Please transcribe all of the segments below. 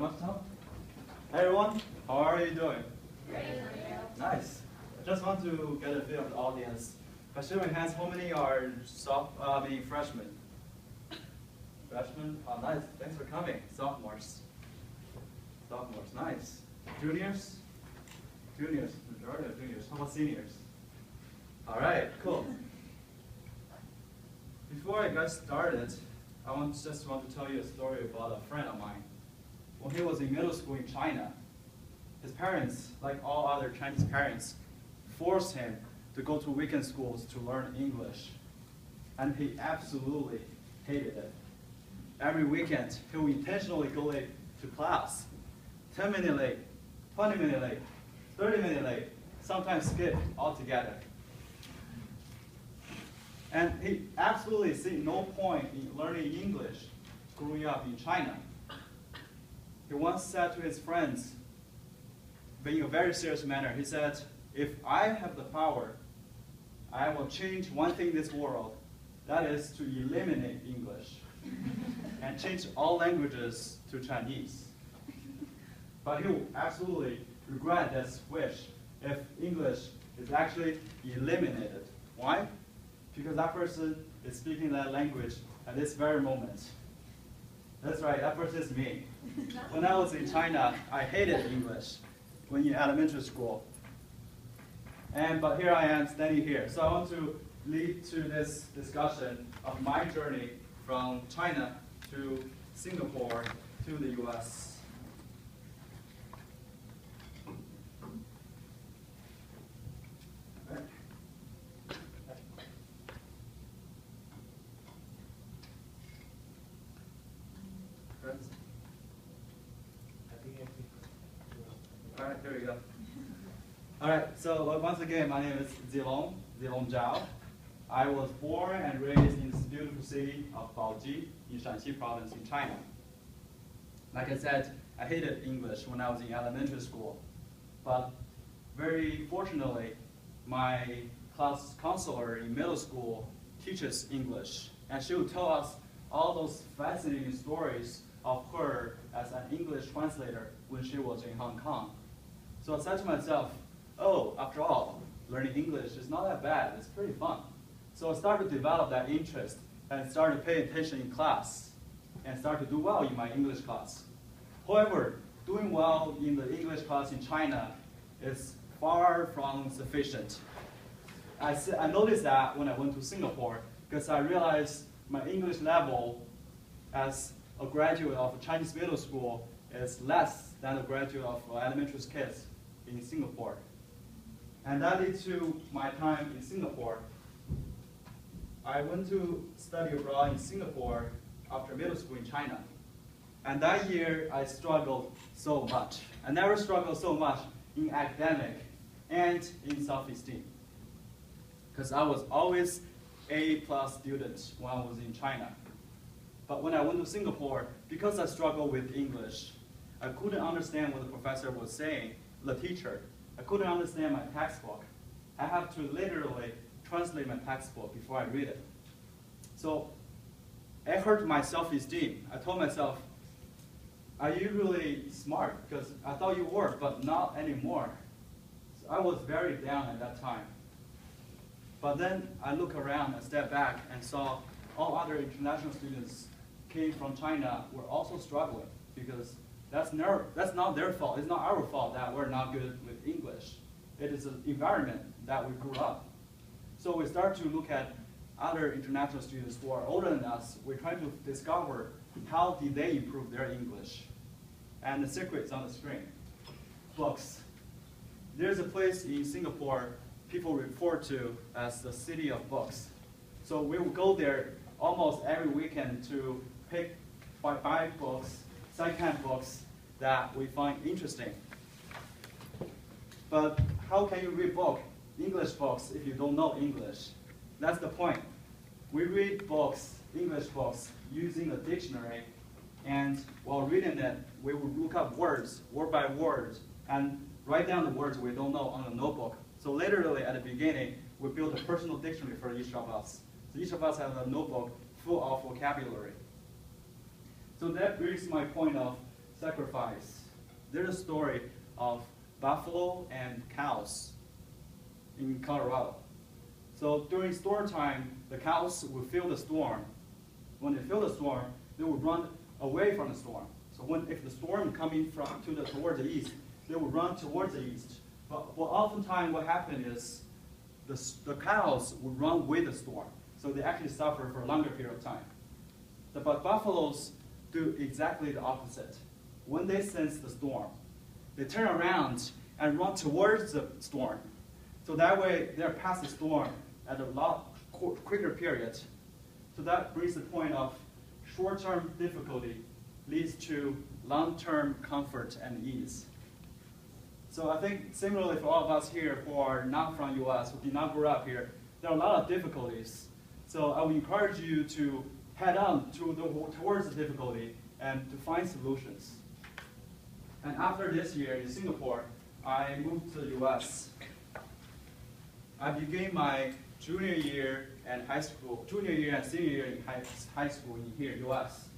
much time. Hey everyone, how are you doing? Great. Nice. I just want to get a feel of the audience. By showing hands, how many are freshmen? Freshmen? Oh, nice. Thanks for coming. Sophomores. Sophomores, nice. Juniors? Juniors. Majority of juniors. How about seniors? All right, cool. Before I get started, I just want to tell you a story about a friend of mine. When he was in middle school in China, his parents, like all other Chinese parents, forced him to go to weekend schools to learn English. And he absolutely hated it. Every weekend, he would intentionally go late to class. 10 minutes late, 20 minutes late, 30 minutes late, sometimes skip altogether. And he absolutely see no point in learning English growing up in China. He once said to his friends, in a very serious manner, he said, if I have the power, I will change one thing in this world, that is to eliminate English and change all languages to Chinese. But he will absolutely regret this wish if English is actually eliminated. Why? Because that person is speaking that language at this very moment. That's right, that person is me. When I was in China, I hated English when in elementary school. But here I am standing here. So I want to lead to this discussion of my journey from China to Singapore to the US. All right, here we go. All right, so once again, my name is Zilong Zhao. I was born and raised in this beautiful city of Baoji in Shanxi province in China. Like I said, I hated English when I was in elementary school. But very fortunately, my class counselor in middle school teaches English. And she will tell us all those fascinating stories of her as an English translator when she was in Hong Kong. So I said to myself, oh, after all, learning English is not that bad, it's pretty fun. So I started to develop that interest and started paying attention in class and started to do well in my English class. However, doing well in the English class in China is far from sufficient. I noticed that when I went to Singapore because I realized my English level as a graduate of a Chinese middle school is less than a graduate of elementary kids in Singapore. And that led to my time in Singapore. I went to study abroad in Singapore after middle school in China. And that year, I struggled so much. I never struggled so much in academic and in self-esteem. Because I was always A+ student when I was in China. But when I went to Singapore, because I struggled with English, I couldn't understand what the professor was saying, the teacher. I couldn't understand my textbook. I have to literally translate my textbook before I read it. So it hurt my self-esteem. I told myself, are you really smart? Because I thought you were, but not anymore. So I was very down at that time. But then I look around and step back and saw all other international students came from China were also struggling because that's not their fault. It's not our fault that we're not good with English. It is an environment that we grew up. So we start to look at other international students who are older than us. We're trying to discover how did they improve their English. And the secret is on the screen. Books. There's a place in Singapore people refer to as the city of books. So we will go there almost every weekend to buy books, second-hand books that we find interesting. But how can you read English books, if you don't know English? That's the point. We read books, English books, using a dictionary, and while reading it, we will look up words, word by word, and write down the words we don't know on a notebook. So literally at the beginning, we built a personal dictionary for each of us. So each of us has a notebook full of vocabulary. So that brings my point of sacrifice. There's a story of buffalo and cows in Colorado. So during storm time, the cows will feel the storm. When they feel the storm, they will run away from the storm. So if the storm coming towards the east, they will run towards the east. But oftentimes what happens is the cows will run with the storm. So they actually suffer for a longer period of time. But buffaloes do exactly the opposite. When they sense the storm, they turn around and run towards the storm. So that way they're past the storm at a lot quicker period. So that brings the point of short-term difficulty leads to long-term comfort and ease. So I think similarly for all of us here who are not from US, who did not grow up here, there are a lot of difficulties. So I would encourage you to head on towards the difficulty and to find solutions. And after this year in Singapore, I moved to the US. I began my junior year and senior year in high school in here, US.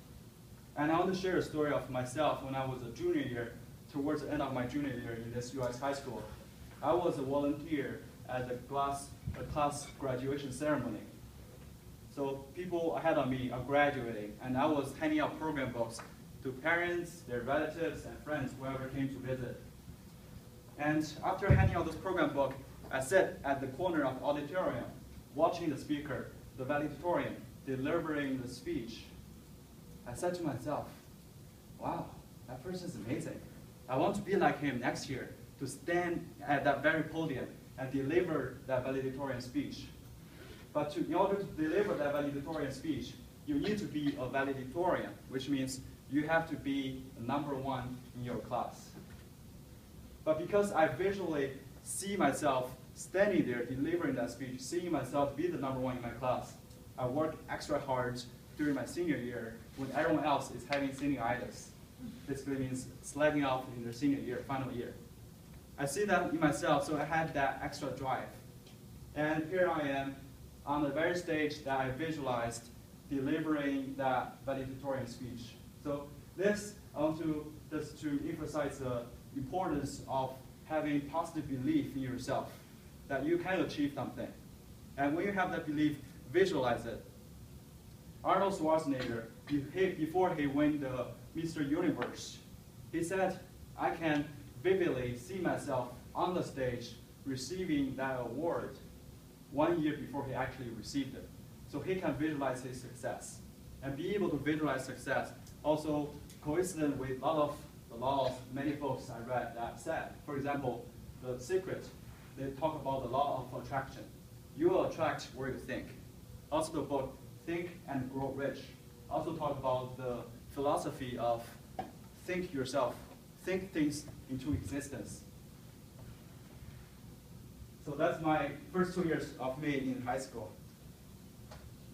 And I want to share a story of myself when I was a junior year, towards the end of my junior year in this US high school. I was a volunteer at the class graduation ceremony. So people ahead of me are graduating, and I was handing out program books to parents, their relatives, and friends, whoever came to visit. And after handing out this program book, I sat at the corner of the auditorium, watching the speaker, the valedictorian, delivering the speech. I said to myself, wow, that person is amazing. I want to be like him next year, to stand at that very podium and deliver that valedictorian speech. But in order to deliver that valedictorian speech, you need to be a valedictorian, which means you have to be #1 in your class. But because I visually see myself standing there delivering that speech, seeing myself be the #1 in my class, I work extra hard during my senior year when everyone else is having senioritis. Basically means slagging off in their senior year, final year. I see that in myself, so I had that extra drive. And here I am on the very stage that I visualized delivering that valedictorian speech. So this, I want to just to emphasize the importance of having positive belief in yourself, that you can achieve something. And when you have that belief, visualize it. Arnold Schwarzenegger, before he won the Mr. Universe, he said, I can vividly see myself on the stage receiving that award 1 year before he actually received it. So he can visualize his success. And be able to visualize success also coincident with a lot of the laws many books I read that said. For example, The Secret, they talk about the law of attraction. You will attract where you think. Also the book Think and Grow Rich also talk about the philosophy of think yourself, think things into existence. So that's my first 2 years of me in high school.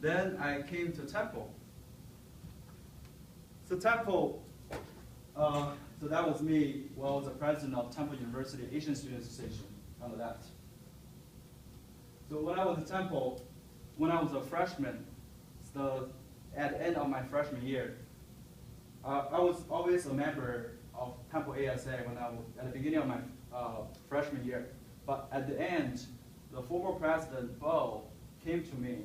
Then I came to Temple. So Temple, so that was me, well, I was the president of Temple University Asian Student Association on that. So when I was at Temple, when I was a freshman, at the end of my freshman year, I was always a member of Temple ASA at the beginning of my freshman year. But at the end, the former president, Bo, came to me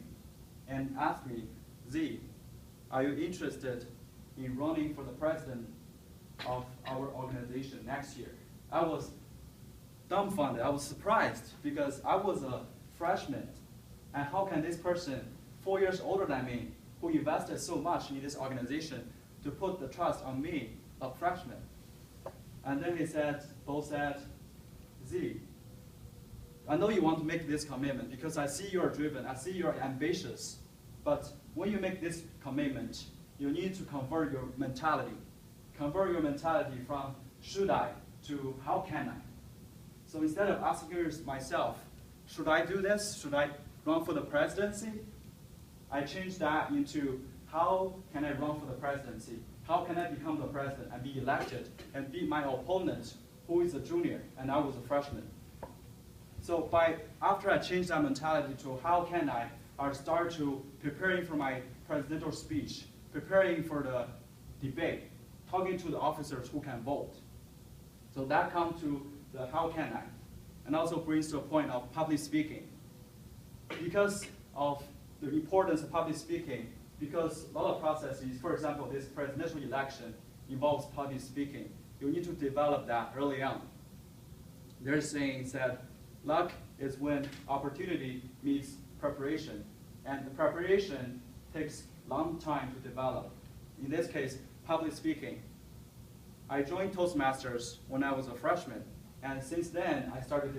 and asked me, Z, are you interested in running for the president of our organization next year? I was dumbfounded. I was surprised because I was a freshman. And how can this person, 4 years older than me, who invested so much in this organization, to put the trust on me, a freshman? And then Bo said, Z, I know you want to make this commitment because I see you're driven, I see you're ambitious. But when you make this commitment, you need to convert your mentality. Convert your mentality from should I to how can I? So instead of asking myself, should I do this? Should I run for the presidency? I changed that into how can I run for the presidency? How can I become the president and be elected and beat my opponent who is a junior and I was a freshman? So after I changed that mentality to how can I start to preparing for my presidential speech, preparing for the debate. talking to the officers who can vote. So that comes to the how can I, and also brings to a point of public speaking. Because of the importance of public speaking, because a lot of processes, for example, this presidential election involves public speaking, you need to develop that early on. They're saying that luck is when opportunity meets preparation, and the preparation takes a long time to develop. In this case, public speaking. I joined Toastmasters when I was a freshman, and since then I started to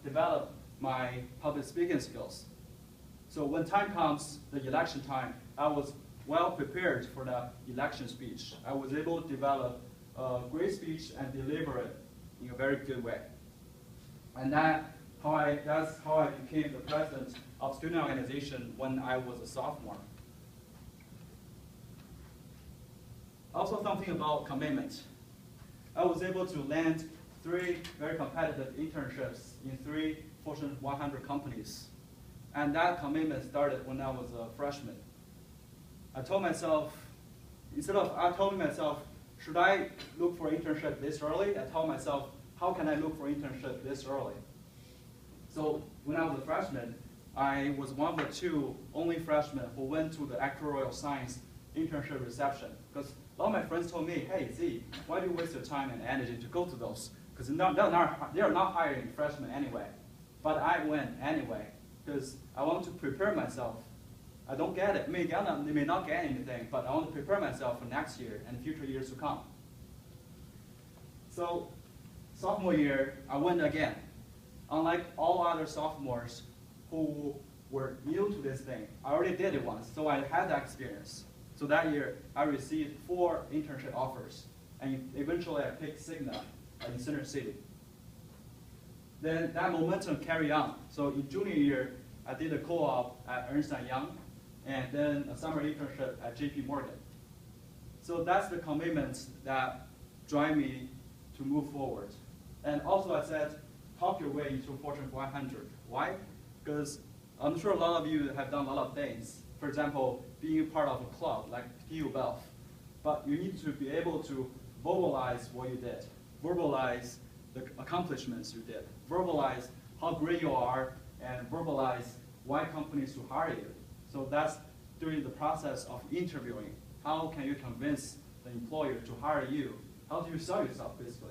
develop my public speaking skills. So when time comes, the election time, I was well prepared for the election speech. I was able to develop a great speech and deliver it in a very good way. And that's how I became the president of student organization when I was a sophomore. Also something about commitment. I was able to land 3 very competitive internships in 3 Fortune 100 companies. And that commitment started when I was a freshman. I told myself, should I look for internship this early? I told myself, how can I look for internship this early? So when I was a freshman, I was one of the 2 only freshmen who went to the actuarial science internship reception. Because a lot of my friends told me, hey Z, why do you waste your time and energy to go to those? Because they are not hiring freshmen anyway. But I went anyway, because I want to prepare myself. I don't get it. They may not get anything, but I want to prepare myself for next year and future years to come. So sophomore year, I went again. Unlike all other sophomores who were new to this thing, I already did it once, so I had that experience. So that year, I received 4 internship offers, and eventually I picked Cigna in Center City. Then that momentum carried on. So in junior year, I did a co-op at Ernst & Young, and then a summer internship at JP Morgan. So that's the commitments that drive me to move forward. And also I said, talk your way into Fortune 100. Why? Because I'm sure a lot of you have done a lot of things. For example, being part of a club like TU BELF. But you need to be able to verbalize what you did, verbalize the accomplishments you did, verbalize how great you are, and verbalize why companies should hire you. So that's during the process of interviewing. How can you convince the employer to hire you? How do you sell yourself, basically?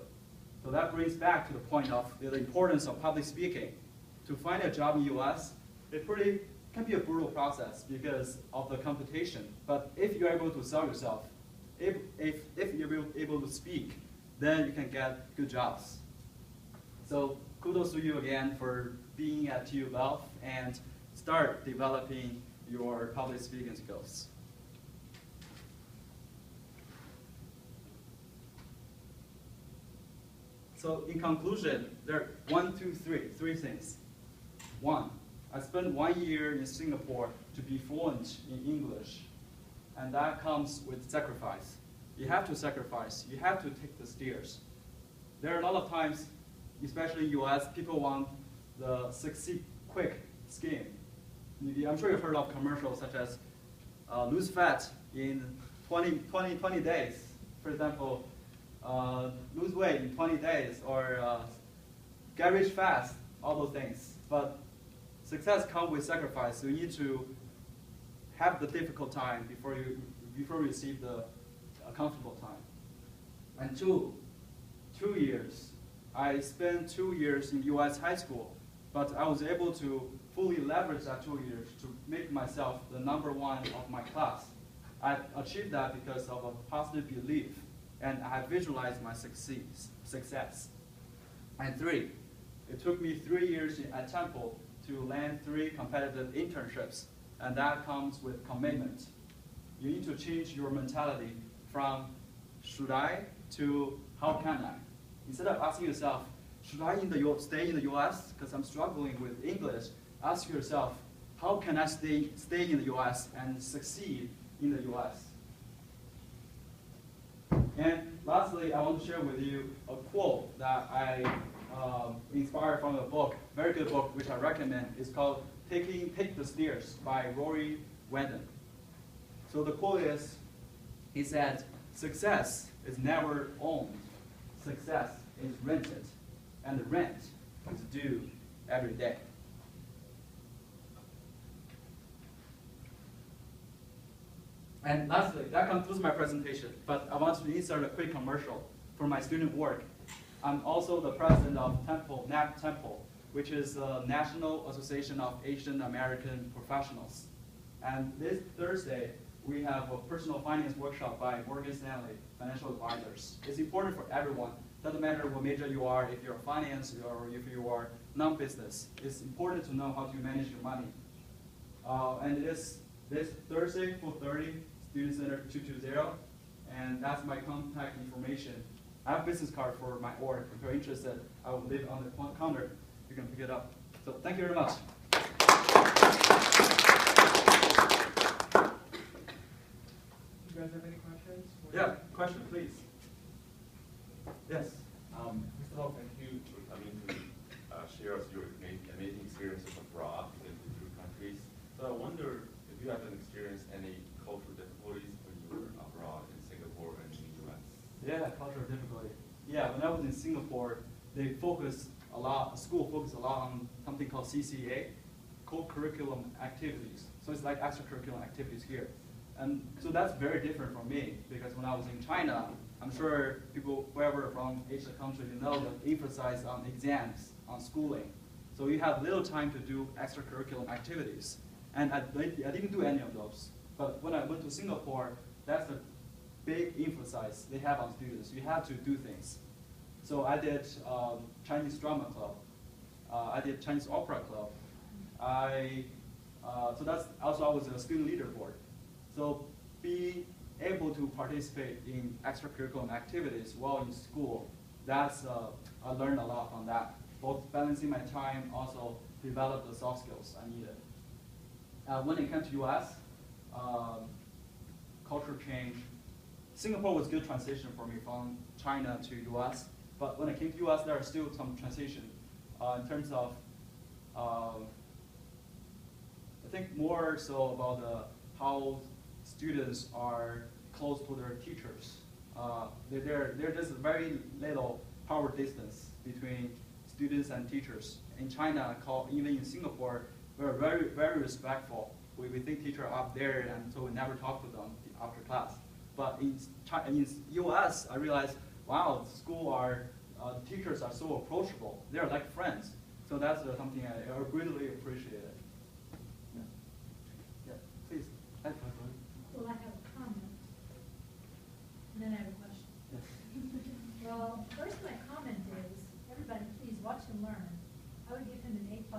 So that brings back to the point of the importance of public speaking. To find a job in the US, it can be a brutal process because of the competition. But if you're able to sell yourself, if you're able to speak, then you can get good jobs. So kudos to you again for being at TU BELF and start developing your public speaking skills. So in conclusion, there are 3 things. 1, I spent 1 year in Singapore to be fluent in English, and that comes with sacrifice. You have to sacrifice. You have to take the stairs. There are a lot of times, especially in US, people want the succeed quick scheme. I'm sure you've heard of commercials such as lose fat in 20 days. For example, lose weight in 20 days, or get rich fast, all those things. But success comes with sacrifice, so you need to have the difficult time before you receive the comfortable time. And 2 years. I spent 2 years in US high school, but I was able to fully leverage that 2 years to make myself the #1 of my class. I achieved that because of a positive belief, and I visualized my success. And 3, it took me 3 years at Temple to land 3 competitive internships, and that comes with commitment. You need to change your mentality from should I to how can I. Instead of asking yourself, should I stay in the US because I'm struggling with English, ask yourself, how can I stay in the US and succeed in the US? And lastly, I want to share with you a quote that I inspired from a book, very good book, which I recommend. It's called Take the Stairs by Rory, Vaden. So the quote is, he said, success is never owned. Success is rented, and the rent is due every day. And lastly, that concludes my presentation, but I want to insert a quick commercial for my student work. I'm also the president of NAP Temple, which is the National Association of Asian American Professionals. And this Thursday, we have a personal finance workshop by Morgan Stanley Financial Advisors. It's important for everyone. Doesn't matter what major you are, if you're finance or if you are non-business. It's important to know how to manage your money. And it is this Thursday, 4:30, Student Center 220, and that's my contact information. I have a business card for my org. If you're interested, I will leave it on the counter. You can pick it up. So thank you very much. You guys have any questions? Yeah, question, please. Yes. First of all, thank you for coming to share us your amazing experiences abroad in different countries. So I wonder if you have experienced any cultural difficulties when you were abroad in Singapore and in the US. Yeah, cultural difficulty. Yeah, when I was in Singapore, they focused a lot, the school focused a lot on something called CCA, co-curriculum activities. So it's like extracurricular activities here. And so that's very different from me, because when I was in China, I'm sure people, whoever from Asian country, you know that emphasize on exams, on schooling. So you have little time to do extracurricular activities. And I didn't do any of those. But when I went to Singapore, that's the big emphasis they have on students. You have to do things. So I did Chinese drama club. I did Chinese opera club. So that's also I was a student leader board. So be able to participate in extracurricular activities while in school, that's I learned a lot from that. Both balancing my time, also develop the soft skills I needed. When it came to US, culture change. Singapore was a good transition for me from China to US, but when I came to US, there are still some transition in terms of, I think more so about how students are close to their teachers. There's just very little power distance between students and teachers. In China, even in Singapore, we're very, very respectful. We think teachers are up there, and so we never talk to them after class. But in US, I realized, wow, teachers are so approachable. They're like friends. So that's something I greatly appreciated. Yeah, yeah. Please. Well, I have a comment, and then I have a question. Yes. Well, first my comment is, everybody please watch and learn. I would give him an A++ if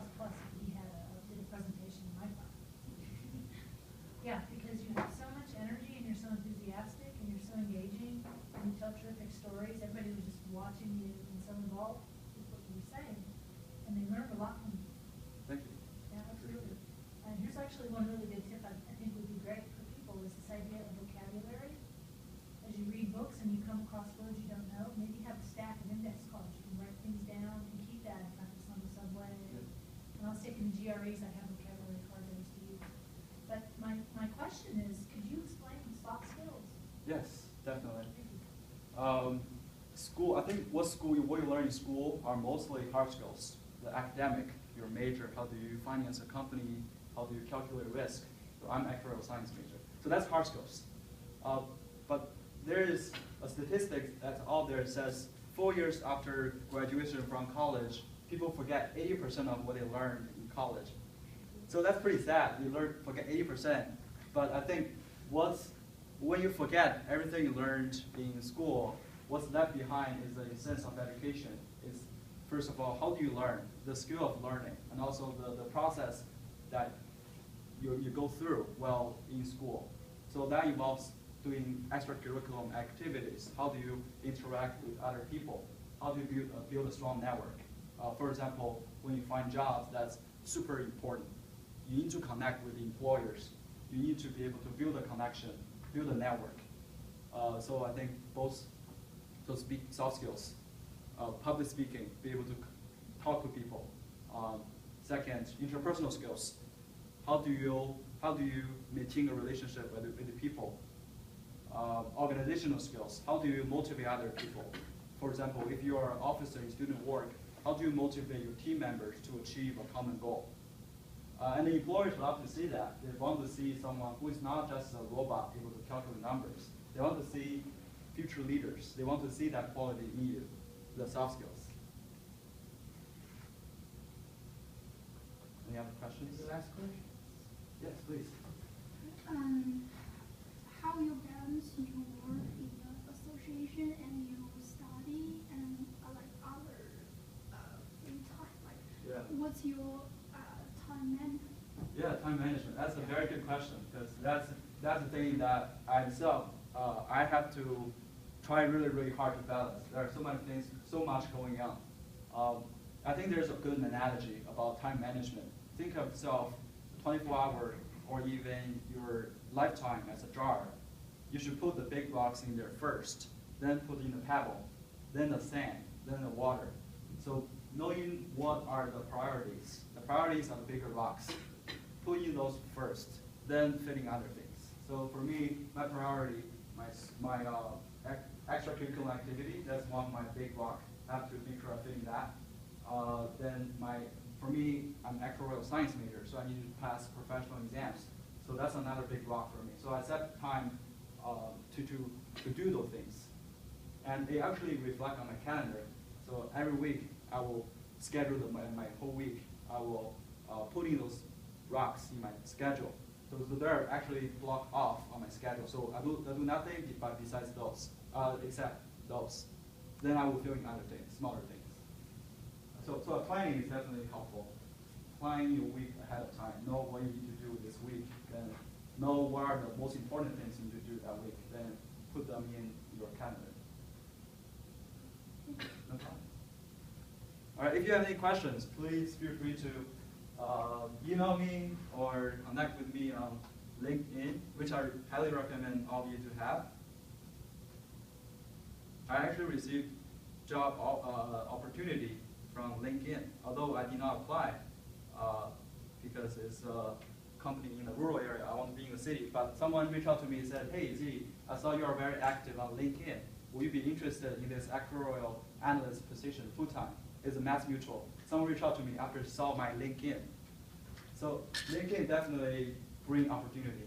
he did a presentation in my class. Yeah, because you have so much energy, and you're so enthusiastic, and you're so engaging, and you tell terrific stories. Everybody was just watching you and so involved with what you were saying, and they learned a lot from you. Thank you. Yeah, absolutely. And here's actually one really good tip I think would be great for people is this idea of vocabulary. As you read books and you come across words you don't know, maybe have a stack of index cards. You can write things down and keep that and practice on the subway. Yeah. When I was taking the GREs, I have vocabulary cards I used to use. But my question is, could you explain soft skills? Yes, definitely. Thank you. School, I think what you learn in school are mostly hard skills. The academic, your major, how do you finance a company, how do you calculate risk. So I'm actuarial science major. So that's hard skills. But there is a statistic that's out there that says 4 years after graduation from college, people forget 80% of what they learned in college. So that's pretty sad. You forget 80%. But I think when you forget everything you learned in school, what's left behind is a sense of education. It's, first of all, how do you learn? The skill of learning, and also the process that you go through while in school. So that involves doing extracurricular activities. How do you interact with other people? How do you build a strong network? For example, when you find jobs, that's super important. You need to connect with the employers. You need to be able to build a connection, build a network. So I think both those soft skills, public speaking, be able to talk to people. Second, interpersonal skills. How do you maintain a relationship with the people? organizational skills. How do you motivate other people? For example, if you are an officer in student work, how do you motivate your team members to achieve a common goal? And the employers love to see that. They want to see someone who is not just a robot able to calculate numbers. They want to see future leaders. They want to see that quality in you, the soft skills. Any other questions? Any last question? Yes, please. How you balance your work in the association and your study and like other free time? Like, Yeah. what's your time management? Yeah, time management. That's a very good question because that's the thing that I myself I have to try really hard to balance. There are so many things, so much going on. I think there's a good analogy about time management. Think of yourself 24 hours or even your lifetime as a jar. You should put the big rocks in there first, then put in the pebble, then the sand, then the water. So knowing what are the priorities. The priorities are the bigger rocks. Put in those first, then fitting other things. So for me, my priority, my extracurricular activity, that's one of my big rock. I have to make sure I fit in that. Then for me, I'm actuarial science major, so I need to pass professional exams. So that's another big rock for me. So I set time to do those things. And they actually reflect on my calendar. So every week, I will schedule my whole week. I will put in those rocks in my schedule. So they're actually blocked off on my schedule. So I do nothing but besides those, except those. Then I will fill in other things, smaller things. So planning is definitely helpful. Plan your week ahead of time. Know what you need to do this week. Then know what are the most important things you need to do that week. Then put them in your calendar. No problem. All right, if you have any questions, please feel free to email me or connect with me on LinkedIn, which I highly recommend all of you to have. I actually received job opportunity from LinkedIn, although I did not apply because it's a company in a rural area. I want to be in the city. But someone reached out to me and said, hey, Z, I saw you are very active on LinkedIn. Will you be interested in this actuarial analyst position full-time? It's a Mass Mutual. Someone reached out to me after saw my LinkedIn. So LinkedIn definitely bring opportunity.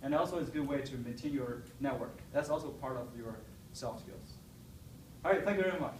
And also it's a good way to maintain your network. That's also part of your soft skills. All right, thank you very much.